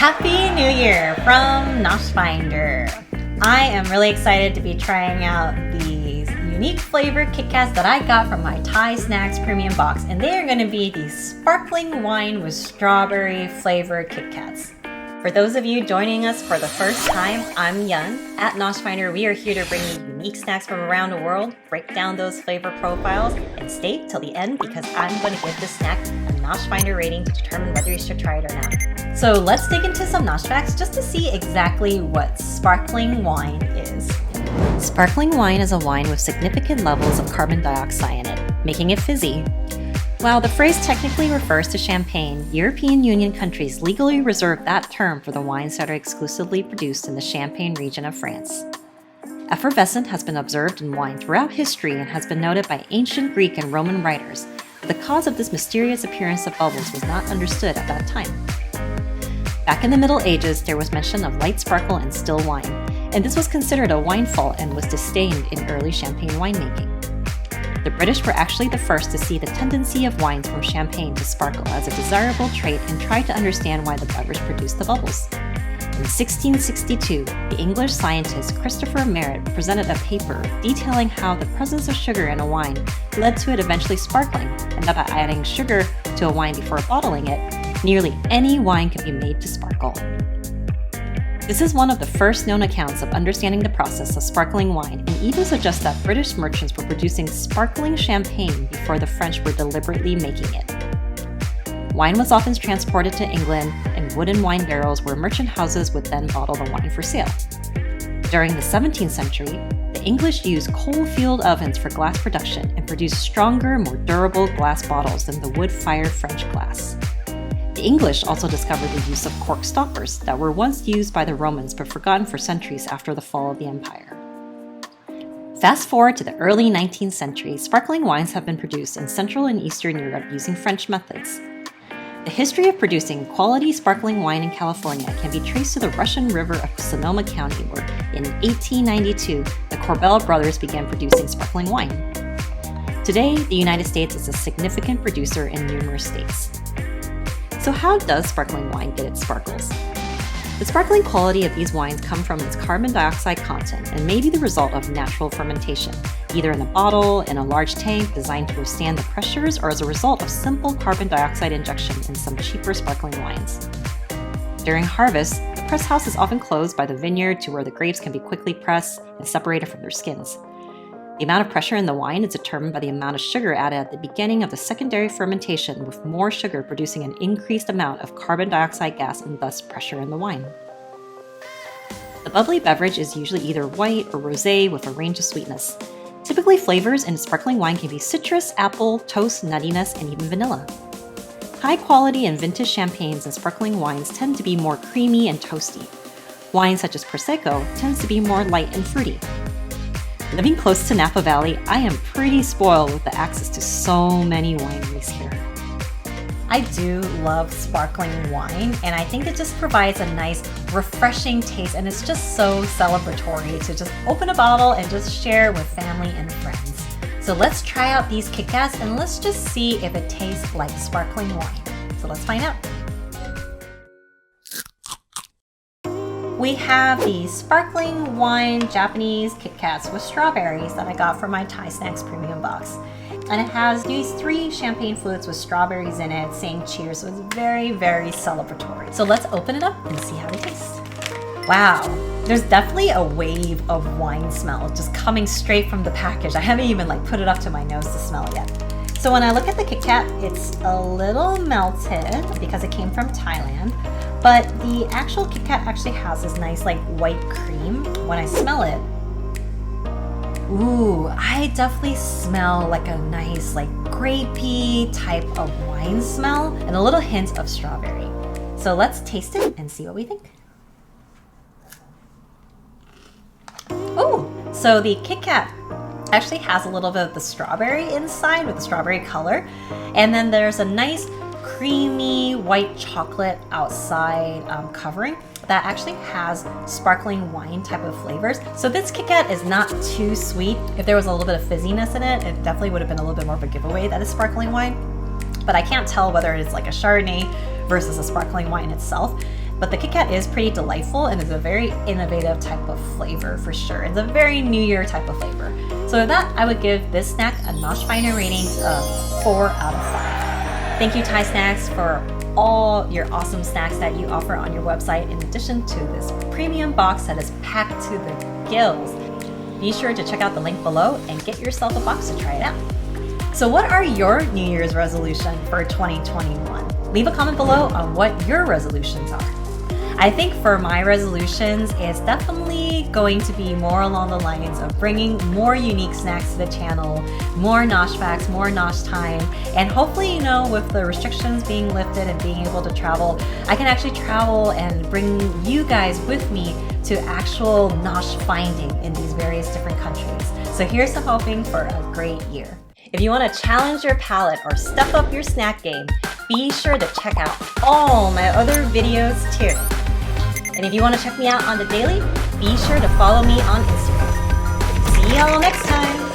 Happy New Year from NoshFinder. I am really excited to be trying out these unique flavored Kit Kats that I got from my ThaiSnax premium box, and they are going to be the sparkling wine with strawberry flavored Kit Kats. For those of you joining us for the first time, I'm Young. At NoshFinder, we are here to bring you unique snacks from around the world, break down those flavor profiles, and stay till the end because I'm going to give this snack a NoshFinder rating to determine whether you should try it or not. So let's dig into some Nosh facts just to see exactly what sparkling wine is. Sparkling wine is a wine with significant levels of carbon dioxide in it, making it fizzy. While the phrase technically refers to champagne, European Union countries legally reserve that term for the wines that are exclusively produced in the Champagne region of France. Effervescence has been observed in wine throughout history and has been noted by ancient Greek and Roman writers, but the cause of this mysterious appearance of bubbles was not understood at that time. Back in the Middle Ages, there was mention of light sparkle in still wine, and this was considered a wine fault and was disdained in early champagne winemaking. The British were actually the first to see the tendency of wines from champagne to sparkle as a desirable trait and tried to understand why the beverage produced the bubbles. In 1662, the English scientist Christopher Merritt presented a paper detailing how the presence of sugar in a wine led to it eventually sparkling, and that by adding sugar to a wine before bottling it, nearly any wine could be made to sparkle. This is one of the first known accounts of understanding the process of sparkling wine, and even suggests that British merchants were producing sparkling champagne before the French were deliberately making it. Wine was often transported to England in wooden wine barrels where merchant houses would then bottle the wine for sale. During the 17th century, the English used coal-field ovens for glass production and produced stronger, more durable glass bottles than the wood-fired French glass. The English also discovered the use of cork stoppers that were once used by the Romans but forgotten for centuries after the fall of the empire. Fast forward to the early 19th century, sparkling wines have been produced in Central and Eastern Europe using French methods. The history of producing quality sparkling wine in California can be traced to the Russian River of Sonoma County, where in 1892, the Corbel brothers began producing sparkling wine. Today, the United States is a significant producer in numerous states. So how does sparkling wine get its sparkles? The sparkling quality of these wines come from its carbon dioxide content and may be the result of natural fermentation, either in a bottle, in a large tank designed to withstand the pressures, or as a result of simple carbon dioxide injection in some cheaper sparkling wines. During harvest, the press house is often closed by the vineyard to where the grapes can be quickly pressed and separated from their skins. The amount of pressure in the wine is determined by the amount of sugar added at the beginning of the secondary fermentation, with more sugar producing an increased amount of carbon dioxide gas and thus pressure in the wine. The bubbly beverage is usually either white or rosé with a range of sweetness. Typically, flavors in sparkling wine can be citrus, apple, toast, nuttiness, and even vanilla. High quality and vintage champagnes and sparkling wines tend to be more creamy and toasty. Wine such as Prosecco tends to be more light and fruity. Living close to Napa Valley, I am pretty spoiled with the access to so many wineries here. I do love sparkling wine, and I think it just provides a nice, refreshing taste, and it's just so celebratory to just open a bottle and just share with family and friends. So let's try out these Kit Kats and let's just see if it tastes like sparkling wine. So let's find out. We have the sparkling wine Japanese Kit Kats with strawberries that I got from my ThaiSnax premium box. And it has these 3 champagne flutes with strawberries in it saying cheers, so it's very, very celebratory. So let's open it up and see how it tastes. Wow, there's definitely a wave of wine smell just coming straight from the package. I haven't even put it up to my nose to smell it yet. So when I look at the Kit Kat, it's a little melted because it came from Thailand. But the actual Kit Kat actually has this nice white cream. When I smell it, ooh, I definitely smell a nice grapey type of wine smell and a little hint of strawberry. So let's taste it and see what we think. Oh, so the Kit Kat actually has a little bit of the strawberry inside with the strawberry color. And then there's a nice creamy white chocolate outside covering that actually has sparkling wine type of flavors. So this Kit Kat is not too sweet. If there was a little bit of fizziness in it, it definitely would have been a little bit more of a giveaway that it's sparkling wine. But I can't tell whether it's a Chardonnay versus a sparkling wine itself. But the Kit Kat is pretty delightful and is a very innovative type of flavor for sure. It's a very New Year type of flavor. So with that, I would give this snack a NoshFinder rating of 4 out of 5. Thank you ThaiSnax for all your awesome snacks that you offer on your website in addition to this premium box that is packed to the gills. Be sure to check out the link below and get yourself a box to try it out. So what are your New Year's resolution for 2021? Leave a comment below on what your resolutions are. I think for my resolutions, it's definitely going to be more along the lines of bringing more unique snacks to the channel, more Nosh facts, more NoshTime, and hopefully, with the restrictions being lifted and being able to travel, I can actually travel and bring you guys with me to actual Nosh finding in these various different countries. So here's to hoping for a great year. If you want to challenge your palate or step up your snack game, be sure to check out all my other videos too. And if you want to check me out on the daily, be sure to follow me on Instagram. See y'all next time!